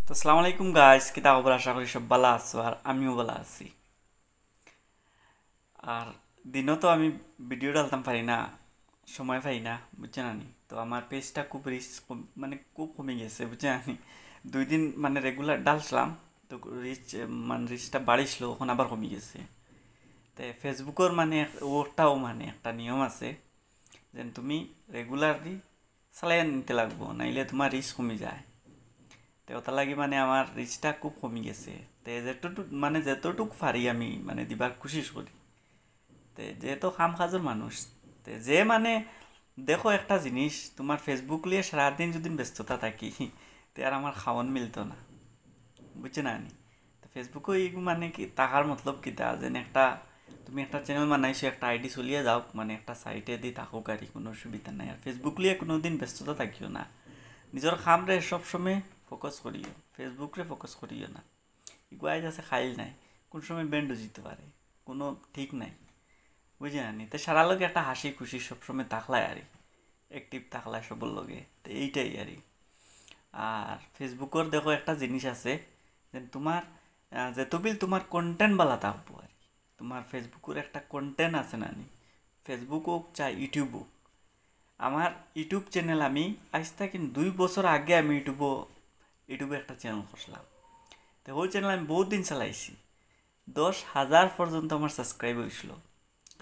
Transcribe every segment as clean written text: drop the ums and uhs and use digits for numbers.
তো আসসালামু আলাইকুম গাইস, কিতা খবর? আশা করি সব ভালো আছো আর আমিও ভালো আছি। আর দিনও তো আমি ভিডিও ডালতাম পারি না, সময় পাই না, বুঝছে না নি? তো আমার পেজটা খুব মানে খুব কমে গেছে, বুঝছে না নি? 2 দিন মানে রেগুলার ডালছিলাম, তো রিচ মানে রিচটা বাড়িছিল, এখন আবার কমে গেছে। তো ফেসবুকের মানে ওটাও মানে একটা নিয়ম আছে যে তুমি রেগুলারলি চালাই নিতে লাগবো, নাইলে তোমার রিচ কমে যায়। তো ওটা লাগি মানে আমার রিচটা খুব কমে গেছে। তে যতটুক পারি আমি মানে দিবার কোশিশ করি। তে যেহেতু কাম কাজের মানুষ, তে যে মানে দেখো একটা জিনিস, তোমার ফেসবুক লিয়ে সারাদিন যদি ব্যস্ততা থাকি, তে আর আমার খাওয়ান মিলতো না, বুঝছে না নি? তো ফেসবুকে এই মানে কি টাকার মতলব কিতা যেন একটা তুমি একটা চ্যানেল বানাইছো, একটা আইডি চলিয়ে যাও, মানে একটা সাইটে দি থাকুক আর কোনো অসুবিধা নাই। আর ফেসবুক লিয়ে কোনোদিন ব্যস্ততা থাকিও না, নিজের খামরে সবসময় ফোকাস করিও, ফেসবুকরে ফোকাস করিও না। ইগুয়াই আছে খাইল নাই, কোন সময় ব্যান্ড জিতে পারে, কোনো ঠিক নাই, বুঝে না নি? তো সারা লগে একটা হাসি খুশি সবসময় থাকলাই আরই, অ্যাক্টিভ থাকলাই সবর লগে, তো এইটাই আরই। আর ফেসবুকের দেখো একটা জিনিস আছে যে তোমার যেতবিল তোমার কন্টেন্ট বালা থাকবো আর কি। তোমার ফেসবুকের একটা কন্টেন্ট আছে না নি? ফেসবুক হোক চাই ইউটিউব হোক, আমার ইউটিউব চ্যানেল আমি আজ থেকে 2 বছর আগে আমি ইউটিউবে একটা চ্যানেল করছিলাম। তো ওই চ্যানেল আমি বহুত দিন চালাইছি, 10,000 পর্যন্ত আমার সাবস্ক্রাইব হয়েছিল।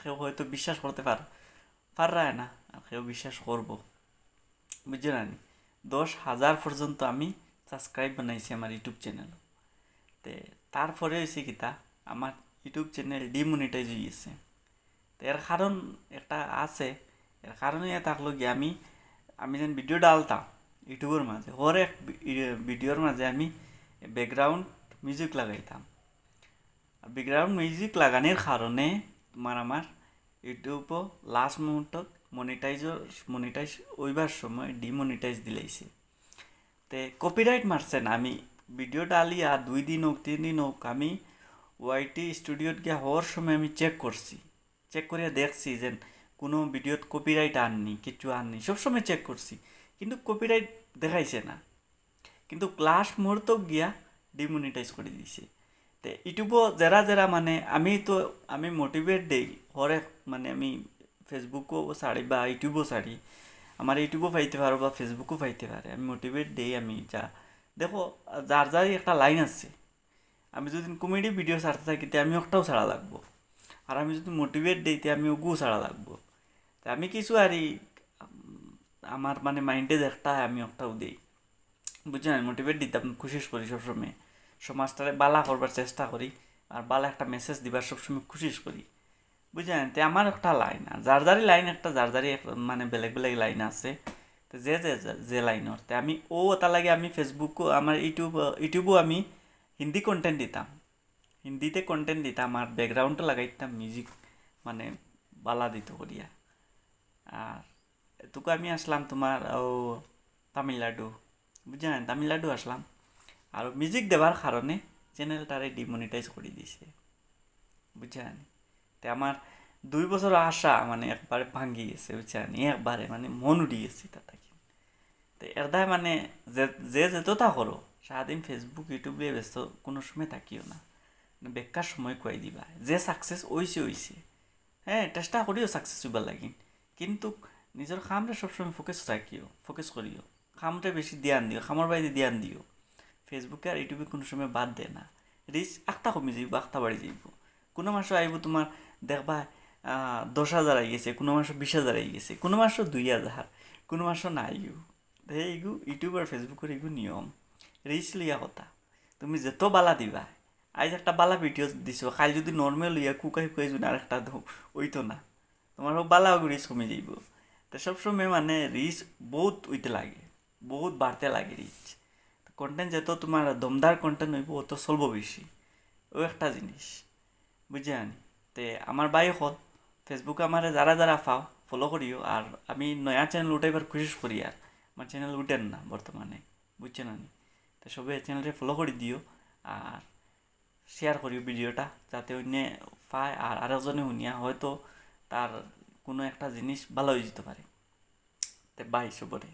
কেউ হয়তো বিশ্বাস করতে পার না, আর কেউ বিশ্বাস করবো, বুঝছো না নি? 10,000 পর্যন্ত আমি সাবস্ক্রাইব বানাইছি আমার ইউটিউব চ্যানেল। তে তারপরে হয়েছে কিতা, আমার ইউটিউব চ্যানেল ডিমনিটাইজ হয়ে গেছে। তো এর কারণ একটা আছে, এর কারণে থাকলো কি আমি আমি যেন ভিডিও ডালতাম ইউটিউবের মাঝে, হরেক ভিডিওর মাঝে আমি ব্যাকগ্রাউন্ড মিউজিক লাগাইতাম। ব্যাকগ্রাউন্ড মিউজিক লাগানোর কারণে তোমার আমার ইউটিউবও লাস্ট মুহূর্তত মনিটাইজ ওইবার সময় ডিমনিটাইজ দিলাইছে। তে কপিরাইট মারছে না, আমি ভিডিও ডালি আর 2 দিন হোক 3 দিন হোক আমি ওয়াইটি স্টুডিওত গিয়া হওয়ার সময় আমি চেক করছি, চেক করিয়া দেখছি যে কোনো ভিডিওত কপিরাইট আননি, কিছু আননি, সবসময় চেক করছি, কিন্তু কপিরাইট দেখাইছে না। কিন্তু লাস্ট মুহূর্ত গিয়া ডিমনিটাইজ করে দিছে। তে ইউটিউবও যারা যারা মানে আমি মোটিভেট দেই হরে, মানে আমি ফেসবুকও ছাড়ি বা ইউটিউবও ছাড়ি, আমার ইউটিউবও পাইতে পারো বা ফেসবুকও পাইতে পারে, আমি মোটিভেট দেই। আমি যা দেখো, যার যারই একটা লাইন আছে, আমি যদি কমেডি ভিডিও ছাড়তে থাকি তে আমি একটাও ছাড়া লাগবো, আর আমি যদি মোটিভেট দিইতে আমি ওগুও ছাড়া লাগবো। তা আমি কিছু আর আমার মানে মাইন্ডে একটা আমি একটাও দিই, বুঝছেন? মোটিভেট দিতে কোশিশ করি সবসময়, সমাজটারে বালা করবার চেষ্টা করি, আর বালা একটা মেসেজ দিবার সবসময় কোশিশ করি, বুঝছেন? তে আমার একটা লাইন, আর যার যারই লাইন একটা যার যারই মানে বেলেগ বেলেগ লাইন আছে। তো যে লাইনের তে আমি ও তা লাগে আমি ফেসবুকও আমার ইউটিউবও আমি হিন্দি কন্টেন্ট দিতাম, হিন্দিতে কন্টেন্ট দিতাম, আর ব্যাকগ্রাউন্ডও লাগাইতাম মিউজিক, মানে বালা দিত করিয়া। আর এটুকু আমি আসলাম তোমার ও তামিলনাড়ু, বুঝছেন? তামিলনাড়ু আসলাম, আর মিউজিক দেওয়ার কারণে চ্যানেলটারে ডিমনিটাইজ করে দিছে, বুঝছেন? তে আমার 2 বছর আশা মানে একবারে ভাঙ্গি গেছে, বুঝছেন? একবারে মানে মন উঠি গেছে তা থাকি। তো এর দায় মানে যে যে যেতটা করো, সারাদিন ফেসবুক ইউটিউব নিয়ে ব্যস্ত কোনো সময় থাকিও না, মানে বেকার সময় খুয়াই দিবা। যে সাকসেস হইছে, হ্যাঁ চেষ্টা করিও সাকসেস হইবার লাগিন, কিন্তু নিজের কামরে সবসময় ফোকাস করিও, কামরে বেশি ধ্যান দিও, কামর বাইরে ধ্যান দিও। ফেসবুকে আর ইউটিউবে কোনো সময় বাদ দে না, রিচ একটা কমে যাইব, একটা বাড়ি যাইব। কোনো মাসও আইব তোমার দেখবা 10,000 আই গেছে, কোনো মাসও 20,000 আই গেছে, কোনো মাসও 2,000, কোনো মাসও না আইও। এইগু ইউটিউব আর ফেসবুকের এগু নিয়ম, রিচ লিয়া কথা। তুমি যত বালা দিবা, আজ একটা বালা ভিডিও দিছো, কাল যদি নর্মেল হইয়া কুকাই কুকাই যদি আরেকটা দাও, ওইতো না, তোমার বালা রিচ কমে যাইব। তো সবসময় মানে রিচ বহুত উইতে লাগে, বহুত বাড়তে লাগে রিচ। কন্টেন্ট যত তোমার দমদার কন্টেন্ট হইব অত চলব বেশি, ও একটা জিনিস, বুঝছেন? তে আমার বাই হল ফেসবুকে আমার যারা যারা পাও ফলো করিও, আর আমি নয়া চ্যানেল উঠাইবার কোশিশ করি, আর আমার চ্যানেল উঠেন না বর্তমানে, বুঝছেন? আমি তো সবে চ্যানেলটা ফলো করে দিও, আর শেয়ার করিও ভিডিওটা, যাতে অন্য পায় আর আরেকজনে শুনিয়া হয়তো তার কোনো একটা জিনিস ভালো হয়ে যেতে পারে। তে বাই সবরে।